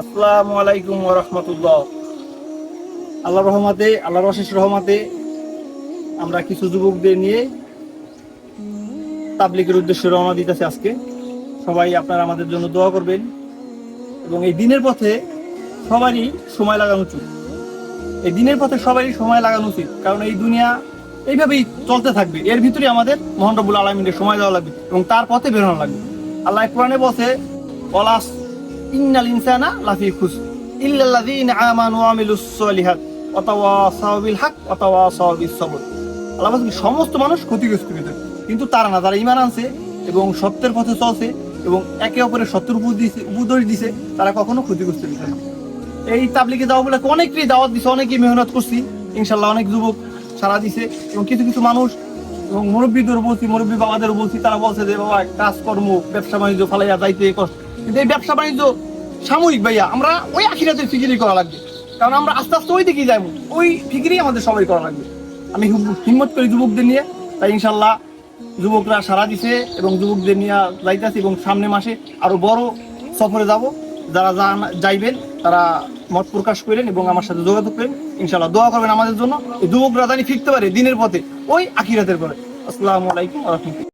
আসসালামু আলাইকুম ওয়া রাহমাতুল্লাহ। আল্লাহর রহমতে, আল্লাহর অশেষ রহমতে আমরা কিছু যুবকদের নিয়ে তাবলিগের উদ্দেশ্যে রওনা দিতেছি আজকে। সবাই আপনারা আমাদের জন্য দোয়া করবেন এবং এই দিনের পথে সবারই সময় লাগানো উচিত। এই দিনের পথে সবারই সময় লাগানো উচিত, কারণ এই দুনিয়া এইভাবেই চলতে থাকবে। এর ভিতরে আমাদের মহান রব্বুল আলামিনের সময় দেওয়া লাগবে এবং তার পথে বেরোনো লাগবে। আল্লাহ কোরআনে বলছে, ওয়ালাস ইন্নাল ইনসানা লাফি খুসর ইল্লাল্লাযীনা আমানু ওয়া আমিলুস সলিহাত ওয়া তাওয়াসাউ বিল হক ওয়া তাওয়াসাউ বিস সবর। আল্লাহ বলেন সমস্ত মানুষ ক্ষতিগ্রস্ত হবে, কিন্তু তারা না, যারা ঈমান আনছে এবং সত্যের পথে চলছে এবং একে অপরের সত্যের উপদেশ দিছে, তারা কখনো ক্ষতিগ্রস্ত হবে না। এই তাবলিগে যাওয়া বলে অনেকেই দাওয়াত দিছে, অনেকেই মেহনত করছি, ইনশাল্লাহ অনেক যুবক সারা দিছে এবং কিছু কিছু মানুষ এবং মুরব্বীদের বলছি, মুরব্বী বাবাদের বলছি, তারা বলছে যে বাবা কাজকর্ম ব্যবসা বাণিজ্য ফালাইয়া যাইতে কষ্ট, কিন্তু এই ব্যবসা বাণিজ্য সাময়িক ভাইয়া, আমরা ওই আখিরাতের ফিকিরই করা লাগবে, কারণ আমরা আস্তে আস্তে ওই দিকেই যাবো, ওই ফিকিরই আমাদের সবাই করা লাগবে। আমি হিম্মত করি যুবকদের নিয়ে, তাই ইনশাল্লাহ যুবকরা সারা দিছে এবং যুবকদের নিয়ে যাইতেছি এবং সামনে মাসে আরো বড় সফরে যাব। যারা যাইবেন তারা মত প্রকাশ করেন এবং আমার সাথে যোগাযোগ করেন, ইনশাল্লাহ দোয়া করবেন আমাদের জন্য। এই যুবকরা জানি ফিরতে পারে দিনের পথে, ওই আখিরাতের পরে। আসসালামু আলাইকুম ওয়া রাহমাতুল্লাহ।